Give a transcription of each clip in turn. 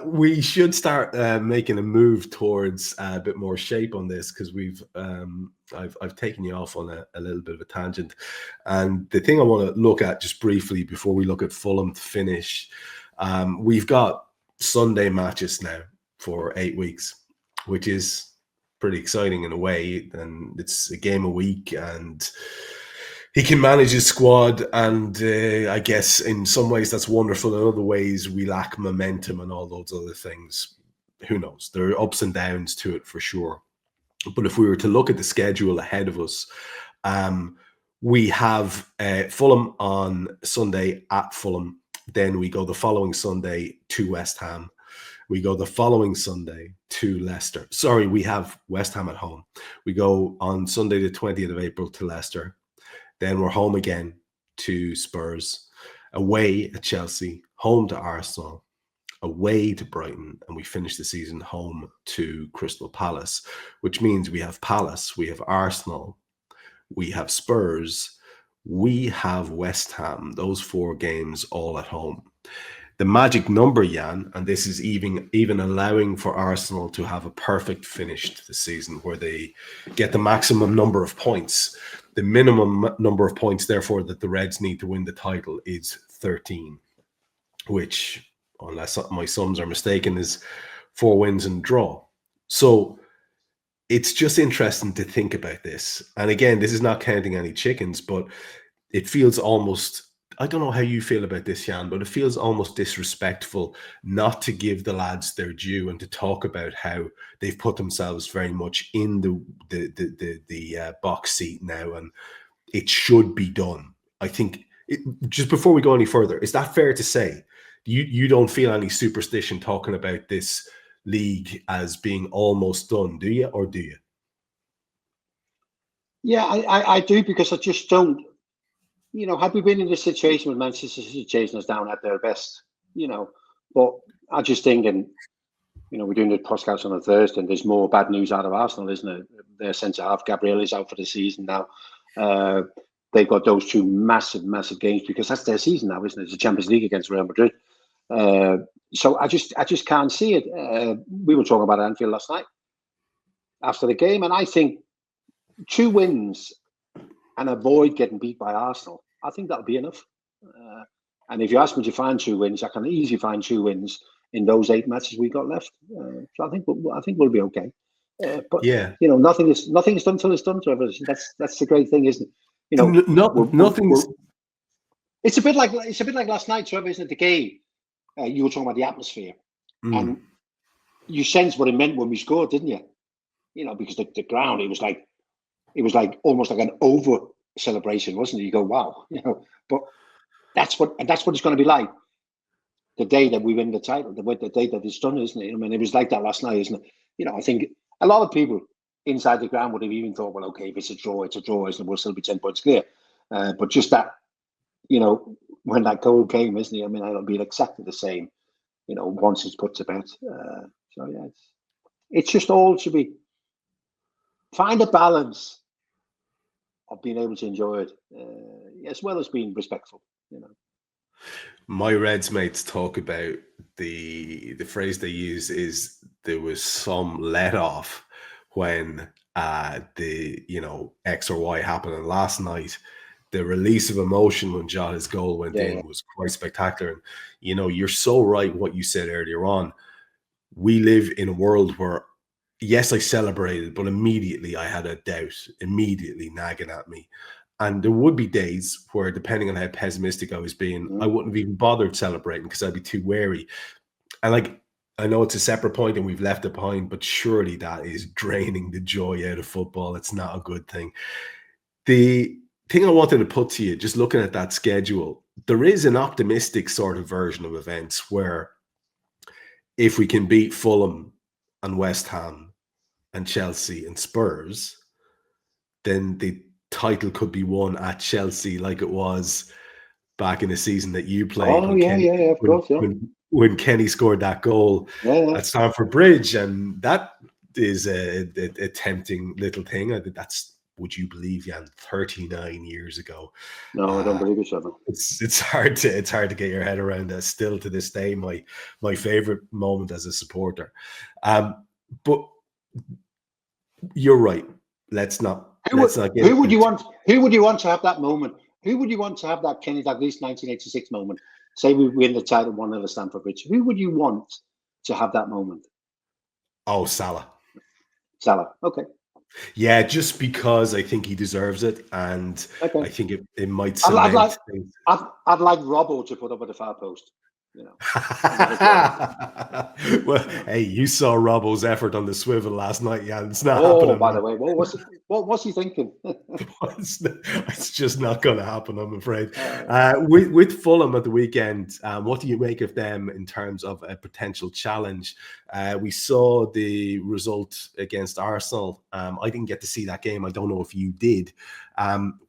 We should start making a move towards a bit more shape on this, because I've taken you off on a little bit of a tangent. And the thing I want to look at just briefly before we look at Fulham to finish, we've got Sunday matches now for 8 weeks, which is pretty exciting in a way. And it's a game a week, and he can manage his squad, and I guess in some ways that's wonderful. In other ways, we lack momentum and all those other things. Who knows? There are ups and downs to it for sure. But if we were to look at the schedule ahead of us, we have Fulham on Sunday at Fulham. Then we go the following Sunday to West Ham. We go the following Sunday to Leicester. Sorry, we have West Ham at home. We go on Sunday the 20th of April to Leicester. Then we're home again to Spurs, away at Chelsea, home to Arsenal, away to Brighton, and we finish the season home to Crystal Palace, which means we have Palace, we have Arsenal, we have Spurs, we have West Ham, those 4 games all at home. The magic number, Jan, and this is even allowing for Arsenal to have a perfect finish to the season where they get the maximum number of points. The minimum number of points, therefore, that the Reds need to win the title is 13, which, unless my sums are mistaken, is 4 wins and draw. So it's just interesting to think about this. And again, this is not counting any chickens, but it feels almost, I don't know how you feel about this, Jan, but it feels almost disrespectful not to give the lads their due and to talk about how they've put themselves very much in the box seat now, and it should be done. I think, just before we go any further, is that fair to say? You don't feel any superstition talking about this league as being almost done, do you, or do you? Yeah, I do, because I just don't. Had we been in this situation with Manchester City chasing us down at their best, but I just think, and we're doing the podcast on a Thursday, and there's more bad news out of Arsenal, isn't it? Their centre half, Gabriel, is out for the season now. They've got those 2 massive games, because that's their season now, isn't it? It's the Champions League against Real Madrid. So I just can't see it. We were talking about Anfield last night after the game, and I think 2 wins and avoid getting beat by Arsenal, I think that'll be enough. And if you ask me to find 2 wins, I can easily find 2 wins in those 8 matches we got left. So I think we'll be okay. But yeah, nothing is done till it's done, Trevor. That's the great thing, isn't it? Nothing's. It's a bit like last night, Trevor, isn't it? The game. You were talking about the atmosphere, and you sensed what it meant when we scored, didn't you? Because the ground, it was like almost like an over celebration, wasn't it? You go, wow, but that's what it's going to be like the day that we win the title, the day that it's done, isn't it? I mean, it was like that last night, isn't it? I think a lot of people inside the ground would have even thought, well, okay, if it's a draw, isn't it? We'll still be 10 points clear. But just that, when that goal came, isn't it? I mean, it'll be exactly the same, once it's put to bed. So yeah, it's just all should be find a balance of being able to enjoy it, as well as being respectful. My Reds mates talk about the phrase they use is there was some let off when the X or Y happened, and last night the release of emotion when Jota's goal went in was quite spectacular. And you're so right what you said earlier on. We live in a world where, yes, I celebrated, but immediately I had a doubt, immediately nagging at me. And there would be days where, depending on how pessimistic I was being, I wouldn't have even bothered celebrating because I'd be too wary. And I know it's a separate point and we've left it behind, but surely that is draining the joy out of football. It's not a good thing. The thing I wanted to put to you, just looking at that schedule, there is an optimistic sort of version of events where if we can beat Fulham and West Ham and Chelsea and Spurs, then the title could be won at Chelsea like it was back in the season that you played. When Kenny scored that goal at Stamford Bridge, and that is a tempting little thing. I think that's would you believe, Jan, 39 years ago. No, I don't believe it, Trevor. It's hard to get your head around that. Still to this day, my favorite moment as a supporter. But you're right. Let's not get. Who would you want to have that moment? Who would you want to have that Kenny Dalglish 1986 moment? Say we win the title 1-0 at Stamford Bridge. Who would you want to have that moment? Oh, Salah. Salah. Okay. Yeah, just because I think he deserves it, and okay. I think it might cement things. I'd like Robbo to put up at the far post. You know. Well, hey, you saw Robbo's effort on the swivel last night, yeah. It's not happening. Oh, by the way, what was he thinking? It's just not going to happen, I'm afraid. With Fulham at the weekend, what do you make of them in terms of a potential challenge? We saw the result against Arsenal. I didn't get to see that game. I don't know if you did.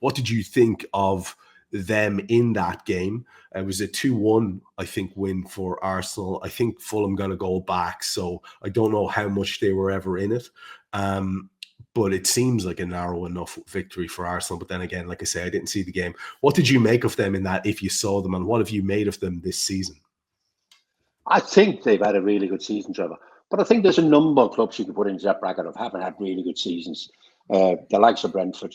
What did you think of them in that game? It was a 2-1, I think, win for Arsenal. I think Fulham got a goal back, so I don't know how much they were ever in it. But it seems like a narrow enough victory for Arsenal. But then again, like I say, I didn't see the game. What did you make of them in that, if you saw them, and what have you made of them this season? I think they've had a really good season, Trevor. But I think there's a number of clubs you can put into that bracket of haven't had really good seasons. The likes of Brentford,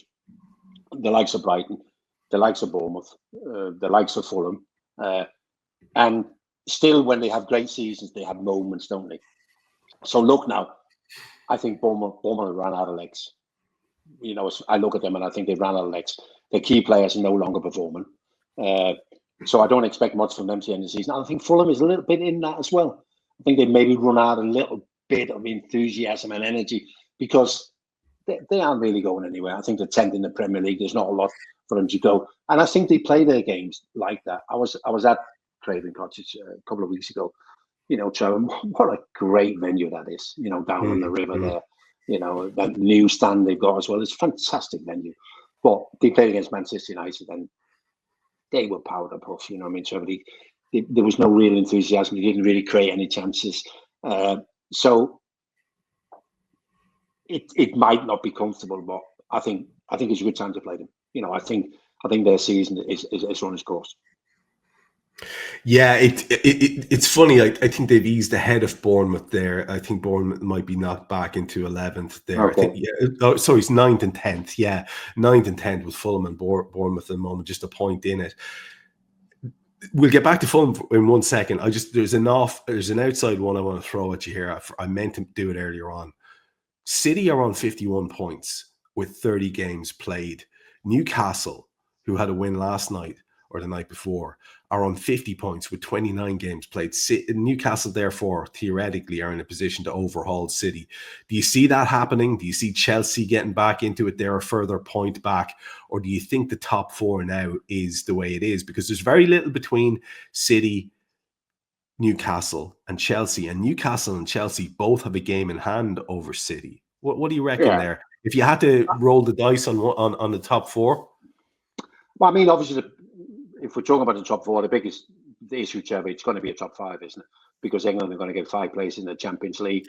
the likes of Brighton, the likes of Bournemouth, the likes of Fulham. And still, when they have great seasons, they have moments, don't they? So look now, I think Bournemouth ran out of legs. You know, I look at them and I think they ran out of legs. Their key players are no longer performing. So I don't expect much from them to the end of the season. I think Fulham is a little bit in that as well. I think they maybe run out a little bit of enthusiasm and energy because they aren't really going anywhere. I think they're 10th in the Premier League. There's not a lot for them to go. And I think they play their games like that. I was at Craven Cottage a couple of weeks ago. You know, Trevor, what a great venue that is, you know, down on the river there. You know, that new stand they've got as well. It's a fantastic venue. But they played against Manchester United and they were powder puff, you know what I mean, Trevor? There was no real enthusiasm. They didn't really create any chances. So it might not be comfortable, but I think it's a good time to play them. You know, I think their season is run its course. Yeah, it's funny. I think they've eased ahead of Bournemouth there. I think Bournemouth might be knocked back into 11th there. Okay. I think, sorry, it's 9th and 10th. Yeah, 9th and 10th with Fulham and Bournemouth at the moment, just a point in it. We'll get back to Fulham in 1 second. There's an outside one I want to throw at you here. I meant to do it earlier on. City are on 51 points with 30 games played. Newcastle, who had a win last night or the night before, are on 50 points with 29 games played. Newcastle, therefore, theoretically are in a position to overhaul City. Do you see that happening? Do you see Chelsea getting back into it? They're a further point back. Or do you think the top four now is the way it is? Because there's very little between City, Newcastle and Chelsea. And Newcastle and Chelsea both have a game in hand over City. What do you reckon there? If you had to roll the dice on the top four? Well, I mean, obviously, if we're talking about the top four, the issue, Trevor, it's going to be a top five, isn't it? Because England are going to get 5 places in the Champions League,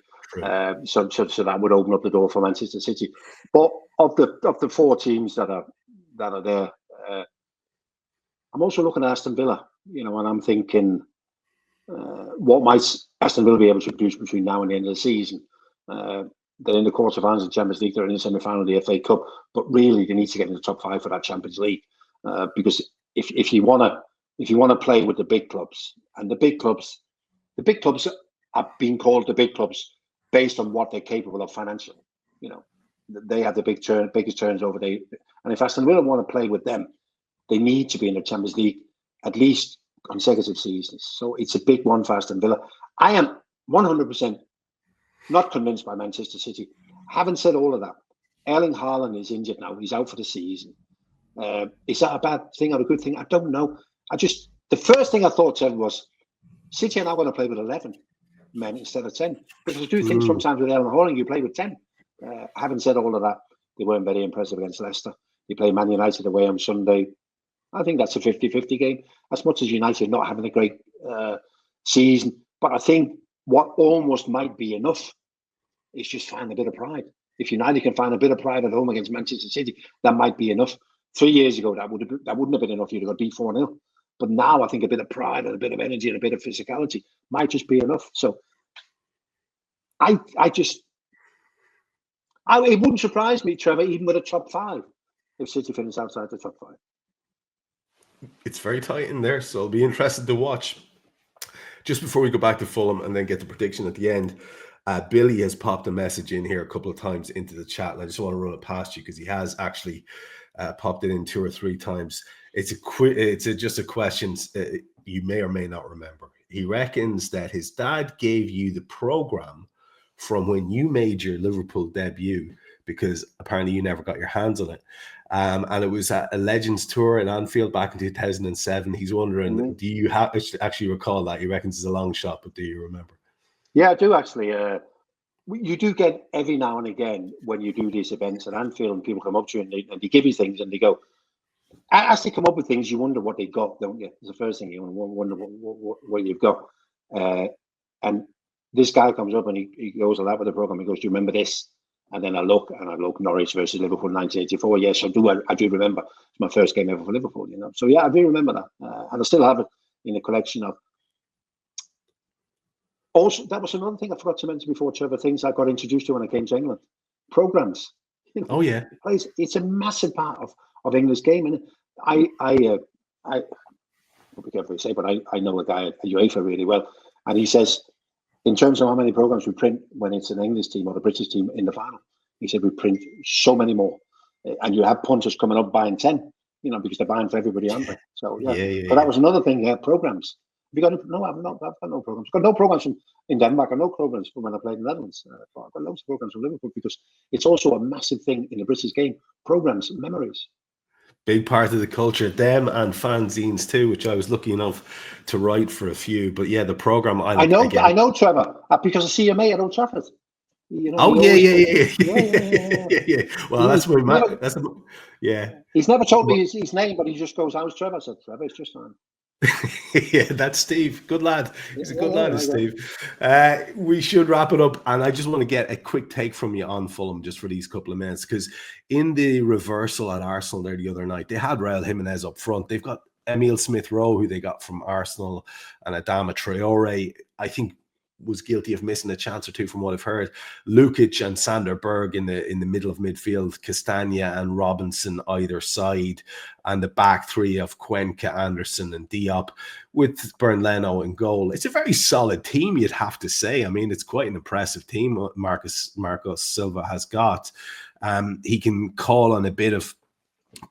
so that would open up the door for Manchester City. But of the 4 teams that are there, I'm also looking at Aston Villa. You know, and I'm thinking, what might Aston Villa be able to produce between now and the end of the season? They're in the quarterfinals of the Champions League. They're in the semi-final of the FA Cup, but really they need to get in the top 5 for that Champions League because if you want to play with the big clubs, and the big clubs are being called the big clubs based on what they're capable of financially. You know, they have the biggest turns over there. And if Aston Villa want to play with them, they need to be in the Champions League at least consecutive seasons. So it's a big one for Aston Villa. I am 100% not convinced by Manchester City. Having said all of that, Erling Haaland is injured now. He's out for the season. Is that a bad thing or a good thing? I don't know. The first thing I thought, Trev, was City are now going to play with 11 men instead of 10. Because I do think sometimes with Erling Haaland, you play with 10. Having said all of that, they weren't very impressive against Leicester. They play Man United away on Sunday. I think that's a 50-50 game. As much as United not having a great season. But I think what almost might be enough is just find a bit of pride. If United can find a bit of pride at home against Manchester City, that might be enough. 3 years ago, that wouldn't have been enough. You'd have got beat 4-0. But now I think a bit of pride and a bit of energy and a bit of physicality might just be enough. So it wouldn't surprise me, Trevor, even with a top 5, if City finish outside the top 5. It's very tight in there, so I'll be interested to watch. Just before we go back to Fulham and then get the prediction at the end, Billy has popped a message in here a couple of times into the chat, and I just want to run it past you because he has actually popped it in 2 or 3 times. It's just a question you may or may not remember. He reckons that his dad gave you the program from when you made your Liverpool debut, because apparently you never got your hands on it. And it was at a Legends tour in Anfield back in 2007. He's wondering, do you actually recall that? He reckons it's a long shot, but do you remember? Yeah, I do actually. You do get every now and again when you do these events at Anfield and people come up to you and they give you things and they go, as they come up with things, you wonder what they got, don't you? It's the first thing you wonder what you've got. And this guy comes up and he goes a lot with the program. He goes, do you remember this? And then I look Norwich versus Liverpool 1984. Yes, I do remember. It's my first game ever for Liverpool, you know. So yeah, I do remember that. And I still have it in a collection of. Also, that was another thing I forgot to mention before, Trevor, things I got introduced to when I came to England. Programs. You know, oh yeah. It's a massive part of English game. And I won't be careful to say, but I know a guy at UEFA really well. And he says, in terms of how many programs we print when it's an English team or the British team in the final, he said we print so many more. And you have punters coming up buying 10, you know, because they're buying for everybody, aren't they? So yeah. But that was another thing, programs. Have you got no? I've got no programs. I've got no programs in Denmark. I've no programs from when I played in the Netherlands. But I've got loads of programs from Liverpool because it's also a massive thing in the British game. Programs, memories. Big part of the culture, them and fanzines too, which I was lucky enough to write for a few. But yeah, the program I know, Trevor, because I see your mate at Old Trafford. You know, yeah. Well, that's my yeah. He's never told me his name, but he just goes, "How's Trevor?" I said, "Trevor, it's just fine." Yeah, that's Steve. Good lad. He's a good lad, Steve. We should wrap it up, and I just want to get a quick take from you on Fulham just for these couple of minutes, because in the reversal at Arsenal there the other night, they had Raul Jimenez up front. They've got Emile Smith-Rowe, who they got from Arsenal, and Adama Traore, I think, was guilty of missing a chance or two from what I've heard. Lukic and Sander Berg in the middle of midfield, Castagna and Robinson either side, and the back three of Cuenca, Anderson and Diop with Bernleno in goal. It's a very solid team, you'd have to say. I mean, it's quite an impressive team Marcos Silva has got. He can call on a bit of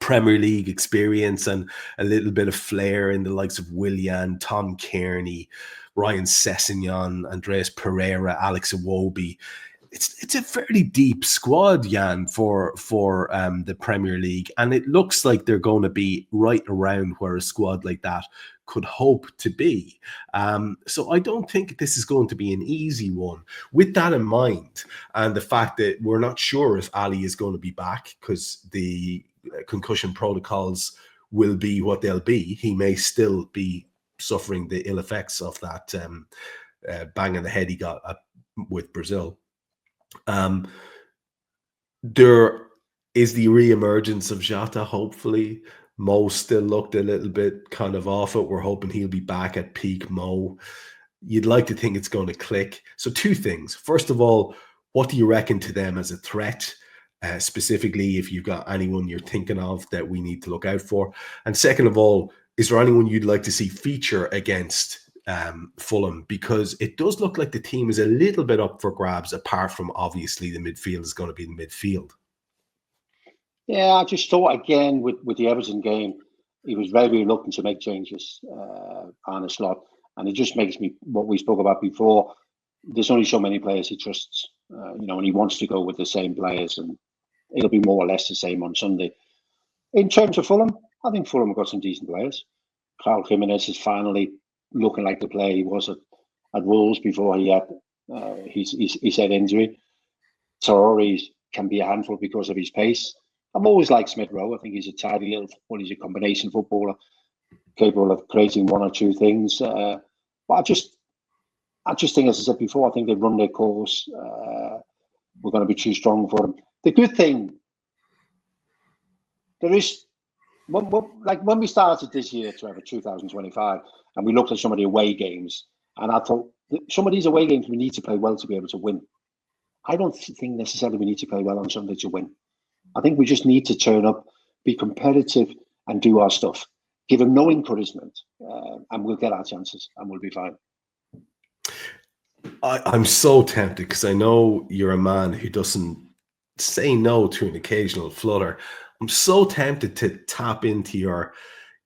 Premier League experience and a little bit of flair in the likes of Willian, Tom Kearney, Ryan Sessegnon, Andreas Pereira, Alex Iwobi. It's a fairly deep squad, Jan, for the Premier League, and it looks like they're going to be right around where a squad like that could hope to be. So I don't think this is going to be an easy one. With that in mind, and the fact that we're not sure if Ali is going to be back because the concussion protocols will be what they'll be. He may still be suffering the ill effects of that bang in the head he got with Brazil. There is the re-emergence of Jota, hopefully. Mo still looked a little bit kind of off it. We're hoping he'll be back at peak Mo. You'd like to think it's going to click. So 2 things. First of all, what do you reckon to them as a threat? Specifically, if you've got anyone you're thinking of that we need to look out for. And second of all, is there anyone you'd like to see feature against Fulham? Because it does look like the team is a little bit up for grabs, apart from obviously the midfield is going to be the midfield. Yeah, I just thought again with the Everton game, he was very reluctant to make changes, Arne Slot. And it just makes me, what we spoke about before, there's only so many players he trusts, and he wants to go with the same players, and it'll be more or less the same on Sunday. In terms of Fulham, I think Fulham have got some decent players. Raul Jimenez is finally looking like the player he was at Wolves before he had his head injury. Traore can be a handful because of his pace. I've always liked Smith-Rowe. I think he's a tidy little footballer. He's a combination footballer, capable of creating 1 or 2 things. But I just think, as I said before, I think they've run their course we're going to be too strong for them. The good thing, there is, like when we started this year, Trevor, 2025, and we looked at some of the away games, and I thought, some of these away games we need to play well to be able to win. I don't think necessarily we need to play well on Sunday to win. I think we just need to turn up, be competitive, and do our stuff. Give them no encouragement, and we'll get our chances, and we'll be fine. I'm so tempted because I know you're a man who doesn't say no to an occasional flutter. I'm so tempted to tap into your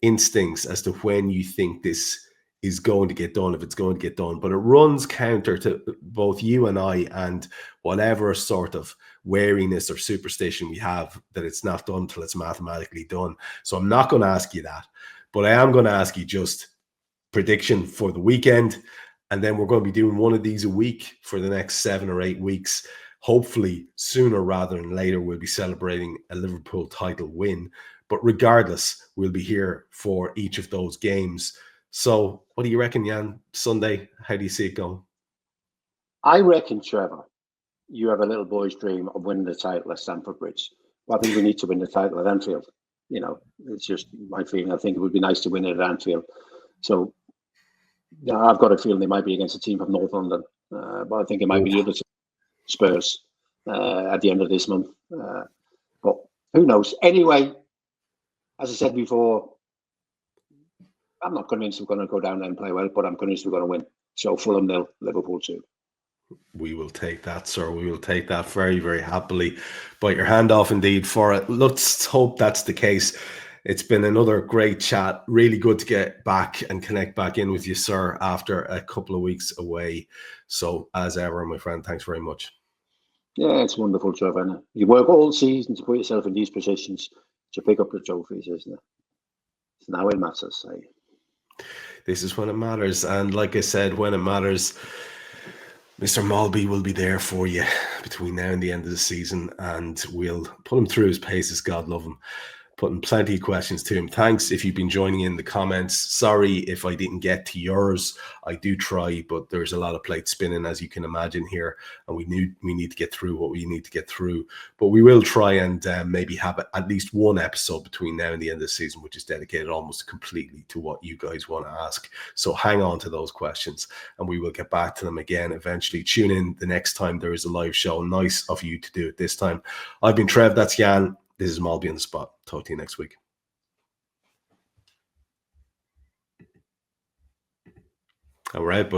instincts as to when you think this is going to get done, if it's going to get done. But it runs counter to both you and I and whatever sort of wariness or superstition we have that it's not done till it's mathematically done. So I'm not going to ask you that. But I am going to ask you just prediction for the weekend. And then we're going to be doing one of these a week for the next 7 or 8 weeks. Hopefully sooner rather than later, we'll be celebrating a Liverpool title win. But regardless, we'll be here for each of those games. So what do you reckon, Jan? Sunday, how do you see it going? I reckon, Trevor, you have a little boy's dream of winning the title at Stamford Bridge. Well, I think we need to win the title at Anfield. You know, it's just my feeling. I think it would be nice to win it at Anfield. So yeah, I've got a feeling they might be against a team from North London. But I think it might be the other Spurs at the end of this month. But who knows? Anyway, as I said before, I'm not convinced we're going to go down there and play well, but I'm convinced we're going to win. So Fulham 0, Liverpool 2. We will take that, sir. We will take that very, very happily. Bite your hand off indeed for it. Let's hope that's the case. It's been another great chat. Really good to get back and connect back in with you, sir, after a couple of weeks away. So as ever, my friend, thanks very much. Yeah, it's wonderful, Trevor. You work all season to put yourself in these positions to pick up the trophies, isn't it? It's now it matters. This is when it matters. And like I said, when it matters, Mr. Molby will be there for you between now and the end of the season, and we'll put him through his paces, God love him. Putting plenty of questions to him. Thanks if you've been joining in the comments. Sorry if I didn't get to yours. I do try, but there's a lot of plates spinning, as you can imagine here, and we need to get through what we need to get through. But we will try and maybe have at least one episode between now and the end of the season, which is dedicated almost completely to what you guys want to ask. So hang on to those questions, and we will get back to them again eventually. Tune in the next time there is a live show. Nice of you to do it this time. I've been Trev. That's Jan. This is Molby on the spot. Talk to you next week. All right, buddy.